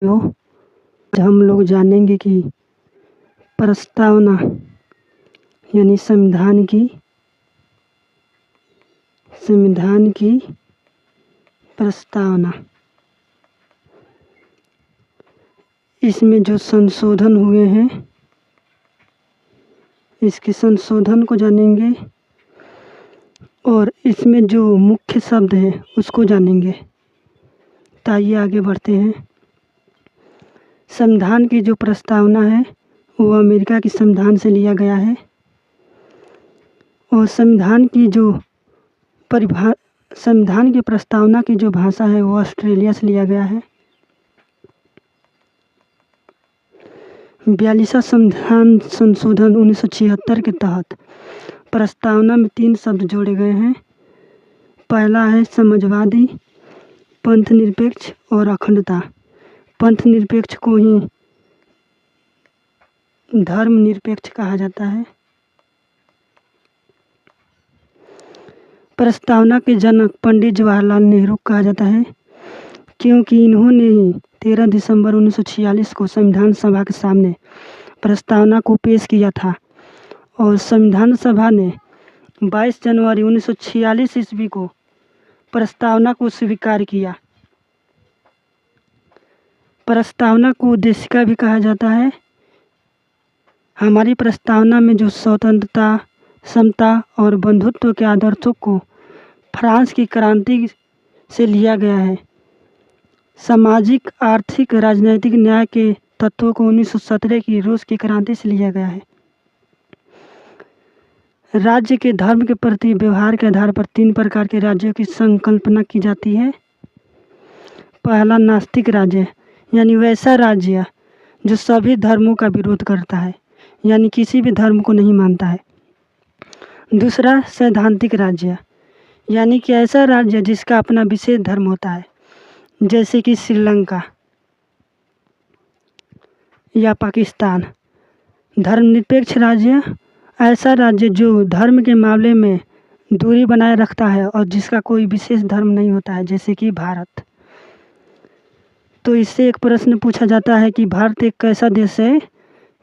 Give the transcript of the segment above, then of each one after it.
आज हम लोग जानेंगे कि प्रस्तावना यानी संविधान की प्रस्तावना। इसमें जो संशोधन हुए हैं इसके संशोधन को जानेंगे और इसमें जो मुख्य शब्द है उसको जानेंगे। तो आइए आगे बढ़ते हैं। संविधान की जो प्रस्तावना है वो अमेरिका के संविधान से लिया गया है और संविधान की प्रस्तावना की जो भाषा है वो ऑस्ट्रेलिया से लिया गया है। 42वां संविधान संशोधन 1976 के तहत प्रस्तावना में 3 शब्द जोड़े गए हैं। पहला है समाजवादी, पंथ निरपेक्ष और अखंडता। पंथ निरपेक्ष को ही धर्म निरपेक्ष कहा जाता है। प्रस्तावना के जनक पंडित जवाहरलाल नेहरू कहा जाता है क्योंकि इन्होंने ही 13 दिसंबर 1946 को संविधान सभा के सामने प्रस्तावना को पेश किया था और संविधान सभा ने 22 जनवरी 1946 ईस्वी को प्रस्तावना को स्वीकार किया। प्रस्तावना को उद्देशिका भी कहा जाता है। हमारी प्रस्तावना में जो स्वतंत्रता, समता और बंधुत्व के आदर्शों को फ्रांस की क्रांति से लिया गया है। सामाजिक, आर्थिक, राजनीतिक न्याय के तत्वों को 1917 की रूस की क्रांति से लिया गया है। राज्य के धर्म के प्रति व्यवहार के आधार पर 3 प्रकार के राज्यों की संकल्पना की जाती है। पहला नास्तिक राज्य यानी वैसा राज्य जो सभी धर्मों का विरोध करता है यानी किसी भी धर्म को नहीं मानता है। दूसरा सैद्धांतिक राज्य यानी कि ऐसा राज्य जिसका अपना विशेष धर्म होता है जैसे कि श्रीलंका या पाकिस्तान। धर्मनिरपेक्ष राज्य ऐसा राज्य जो धर्म के मामले में दूरी बनाए रखता है और जिसका कोई विशेष धर्म नहीं होता है जैसे कि भारत। तो इससे एक प्रश्न पूछा जाता है कि भारत एक कैसा देश है?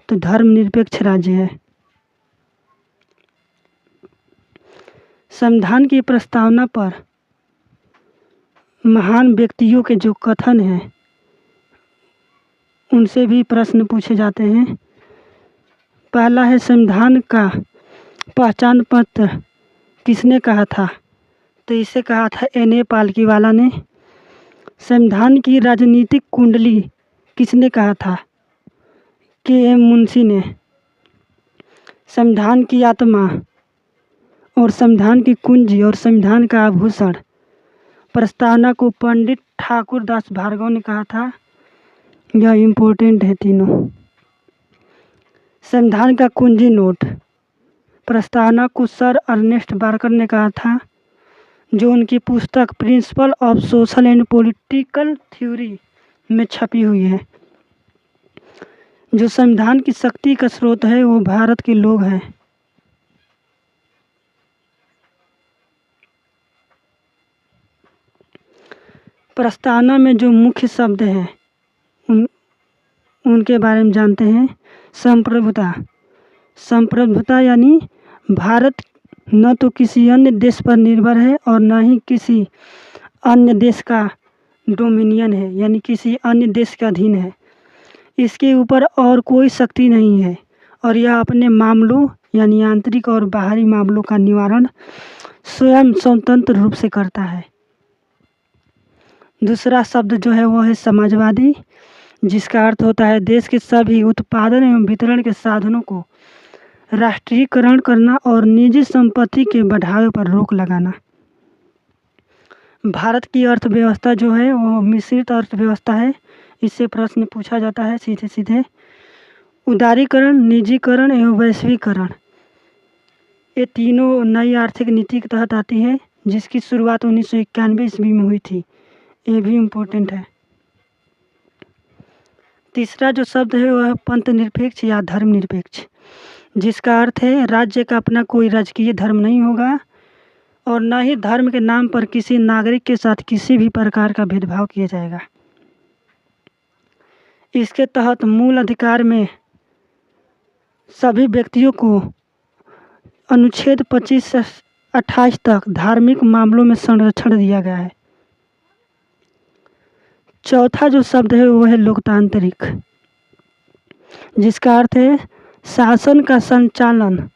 तो धर्मनिरपेक्ष राज्य है। संविधान की प्रस्तावना पर महान व्यक्तियों के जो कथन हैं उनसे भी प्रश्न पूछे जाते हैं। पहला है संविधान का पहचान पत्र किसने कहा था? तो इसे कहा था N.A. पालकीवाला ने। संविधान की राजनीतिक कुंडली किसने कहा था? K.M. मुंशी ने। संविधान की आत्मा और संविधान की कुंजी और संविधान का आभूषण प्रस्तावना को पंडित ठाकुर दास भार्गव ने कहा था। यह इम्पोर्टेंट है तीनों। संविधान का कुंजी नोट प्रस्तावना को सर अर्नेस्ट बार्कर ने कहा था जो उनकी पुस्तक principle of social and political theory में छपी हुई है। जो संविधान की शक्ति का स्रोत है वो भारत के लोग हैं। प्रस्तावना में जो मुख्य शब्द हैं उनके बारे में जानते हैं। संप्रभुता। संप्रभुता यानी भारत न तो किसी अन्य देश पर निर्भर है और न ही किसी अन्य देश का डोमिनियन है यानी किसी अन्य देश के अधीन है। इसके ऊपर और कोई शक्ति नहीं है और यह अपने मामलों यानी आंतरिक और बाहरी मामलों का निवारण स्वयं स्वतंत्र रूप से करता है। दूसरा शब्द जो है वो है समाजवादी, जिसका अर्थ होता है देश के सभी उत्पादन एवं वितरण के साधनों को राष्ट्रीयकरण करना और निजी संपत्ति के बढ़ावे पर रोक लगाना। भारत की अर्थव्यवस्था जो है वो मिश्रित अर्थव्यवस्था है। इससे प्रश्न पूछा जाता है सीधे सीधे। उदारीकरण, निजीकरण एवं वैश्वीकरण ये तीनों नई आर्थिक नीति के तहत आती है जिसकी शुरुआत 1991 ईस्वी में हुई थी। ये भी इम्पोर्टेंट है। तीसरा जो शब्द है वह पंथ निरपेक्ष या धर्मनिरपेक्ष, जिसका अर्थ है राज्य का अपना कोई राजकीय धर्म नहीं होगा और न ही धर्म के नाम पर किसी नागरिक के साथ किसी भी प्रकार का भेदभाव किया जाएगा। इसके तहत मूल अधिकार में सभी व्यक्तियों को अनुच्छेद 25 से 28 तक धार्मिक मामलों में संरक्षण दिया गया है। चौथा जो शब्द है वो है लोकतांत्रिक, जिसका अर्थ है शासन का संचालन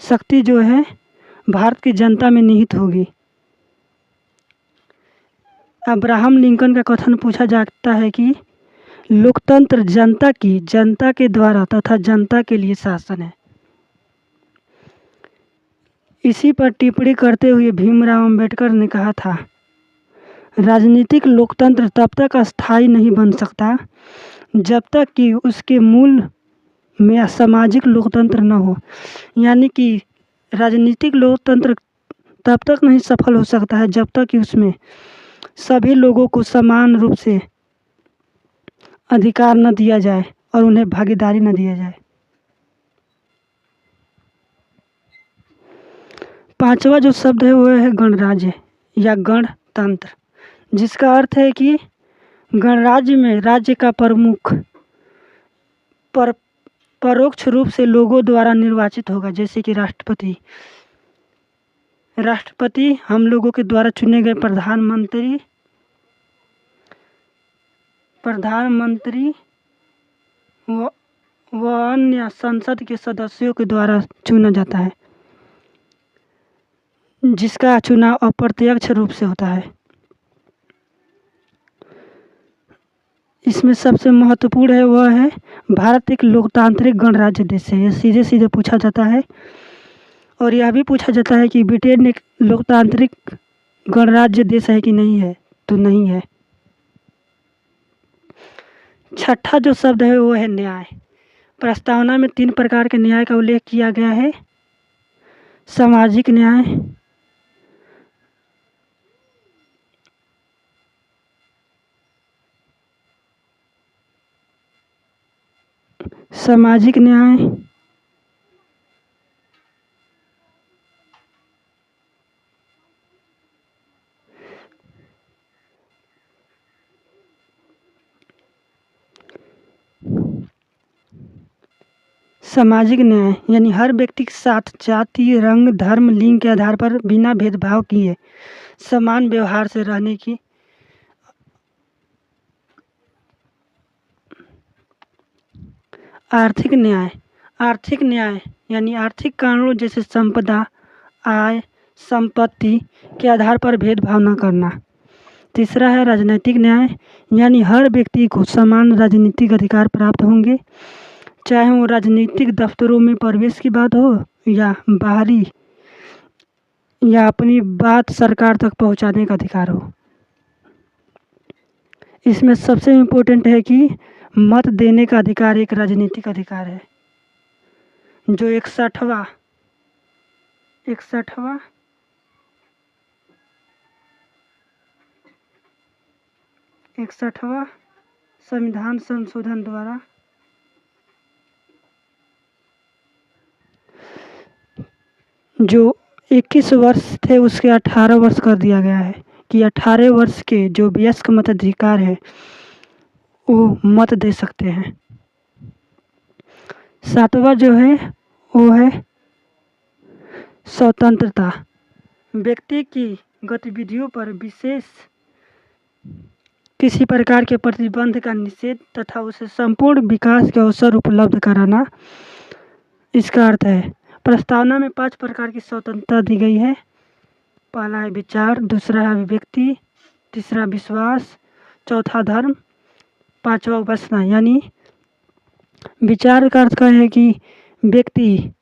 शक्ति जो है भारत की जनता में निहित होगी। अब्राहम लिंकन का कथन पूछा जाता है कि लोकतंत्र जनता के द्वारा तथा जनता के लिए शासन है। इसी पर टिप्पणी करते हुए भीमराव अंबेडकर ने कहा था, राजनीतिक लोकतंत्र तब तक अस्थायी नहीं बन सकता जब तक कि उसके मूल में सामाजिक लोकतंत्र न हो। यानी कि राजनीतिक लोकतंत्र तब तक नहीं सफल हो सकता है जब तक कि उसमें सभी लोगों को समान रूप से अधिकार न दिया जाए और उन्हें भागीदारी न दिया जाए। पांचवा जो शब्द है वो है गणराज्य या गणतंत्र, जिसका अर्थ है कि गणराज्य में राज्य का प्रमुख परोक्ष रूप से लोगों द्वारा निर्वाचित होगा, जैसे कि राष्ट्रपति हम लोगों के द्वारा चुने गए प्रधानमंत्री व अन्य संसद के सदस्यों के द्वारा चुना जाता है, जिसका चुनाव अप्रत्यक्ष रूप से होता है। इसमें सबसे महत्वपूर्ण है वह है भारत एक लोकतांत्रिक गणराज्य देश है। यह सीधे सीधे पूछा जाता है और यह भी पूछा जाता है कि ब्रिटेन एक लोकतांत्रिक गणराज्य देश है कि नहीं है, तो नहीं है। छठा जो शब्द है वो है न्याय। प्रस्तावना में 3 प्रकार के न्याय का उल्लेख किया गया है। सामाजिक न्याय, सामाजिक न्याय यानी हर व्यक्ति के साथ जाति, रंग, धर्म, लिंग के आधार पर बिना भेदभाव किए समान व्यवहार से रहने की। आर्थिक न्याय यानी आर्थिक कारणों जैसे संपदा, आय, संपत्ति के आधार पर भेदभाव न करना। तीसरा है राजनीतिक न्याय, यानी हर व्यक्ति को समान राजनीतिक अधिकार प्राप्त होंगे, चाहे वो राजनीतिक दफ्तरों में प्रवेश की बात हो या बाहरी या अपनी बात सरकार तक पहुंचाने का अधिकार हो। इसमें सबसे इम्पोर्टेंट है कि मत देने का अधिकार एक राजनीतिक अधिकार है, जो 61वां संविधान संशोधन द्वारा जो 21 वर्ष थे उसके 18 वर्ष कर दिया गया है कि 18 वर्ष के जो वयस्क मताधिकार है वो मत दे सकते हैं। 7वां जो है वो है स्वतंत्रता। व्यक्ति की गतिविधियों पर विशेष किसी प्रकार के प्रतिबंध का निषेध तथा उसे संपूर्ण विकास के अवसर उपलब्ध कराना, इसका अर्थ है। प्रस्तावना में 5 प्रकार की स्वतंत्रता दी गई है। पहला है विचार, दूसरा है अभिव्यक्ति, तीसरा विश्वास, चौथा धर्म, 5वां उपासना। यानी विचार का अर्थ है कि व्यक्ति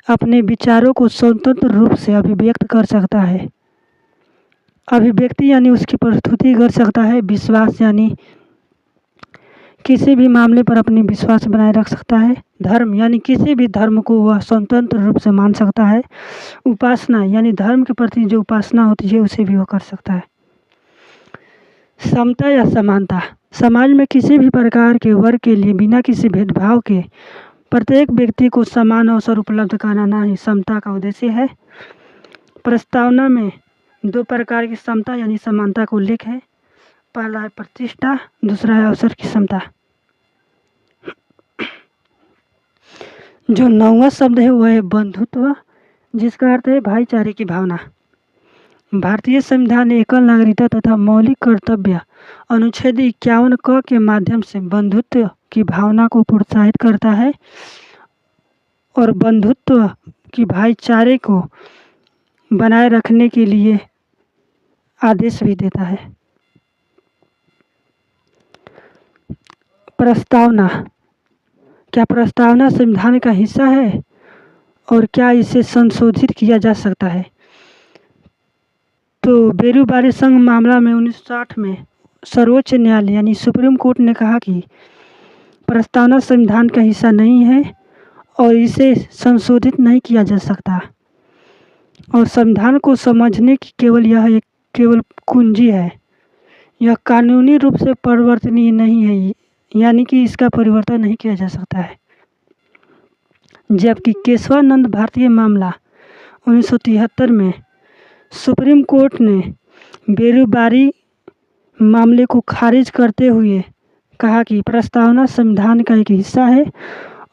अपने विचारों को स्वतंत्र रूप से अभिव्यक्त कर सकता है। अभिव्यक्ति यानी उसकी प्रस्तुति कर सकता है। विश्वास यानी किसी भी मामले पर अपनी विश्वास बनाए रख सकता है। धर्म यानी किसी भी धर्म को वह स्वतंत्र रूप से मान सकता है। उपासना यानी धर्म के प्रति जो उपासना होती है उसे भी वह कर सकता है। समता या समानता, समाज में किसी भी प्रकार के वर्ग के लिए बिना किसी भेदभाव के प्रत्येक व्यक्ति को समान अवसर उपलब्ध कराना ही समता का उद्देश्य है। प्रस्तावना में 2 प्रकार की समता यानी समानता का उल्लेख है। पहला है प्रतिष्ठा, दूसरा है अवसर की समता। जो 9वां शब्द है वह है बंधुत्व, जिसका अर्थ है भाईचारे की भावना। भारतीय संविधान एकल नागरिकता तथा मौलिक कर्तव्य अनुच्छेद 51 क के माध्यम से बंधुत्व की भावना को प्रोत्साहित करता है और बंधुत्व की भाईचारे को बनाए रखने के लिए आदेश भी देता है। प्रस्तावना। क्या प्रस्तावना संविधान का हिस्सा है और क्या इसे संशोधित किया जा सकता है? तो बेरूबारी संघ मामला में 1960 में सर्वोच्च न्यायालय यानी सुप्रीम कोर्ट ने कहा कि प्रस्तावना संविधान का हिस्सा नहीं है और इसे संशोधित नहीं किया जा सकता और संविधान को समझने की यह एक केवल कुंजी है। यह कानूनी रूप से परिवर्तनीय नहीं है, यानी कि इसका परिवर्तन नहीं किया जा सकता है। जबकि केशवानंद भारतीय मामला 1973 में सुप्रीम कोर्ट ने बेरूबारी मामले को खारिज करते हुए कहा कि प्रस्तावना संविधान का एक हिस्सा है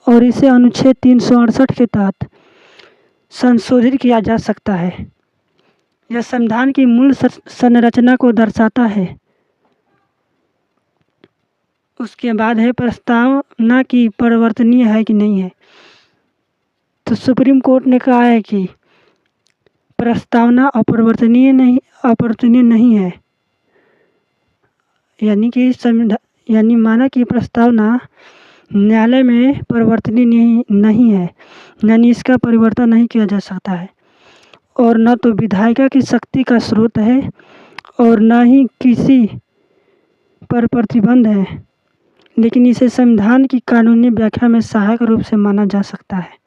और इसे अनुच्छेद 368 के तहत संशोधित किया जा सकता है। यह संविधान की मूल संरचना को दर्शाता है। उसके बाद है प्रस्तावना की परिवर्तनीय है कि नहीं है। तो सुप्रीम कोर्ट ने कहा है कि प्रस्तावना अपरिवर्तनीय नहीं है, यानी माना कि प्रस्तावना न्यायालय में परिवर्तनीय नहीं है, यानी इसका परिवर्तन नहीं किया जा सकता है और न तो विधायिका की शक्ति का स्रोत है और न ही किसी पर प्रतिबंध है, लेकिन इसे संविधान की कानूनी व्याख्या में सहायक रूप से माना जा सकता है।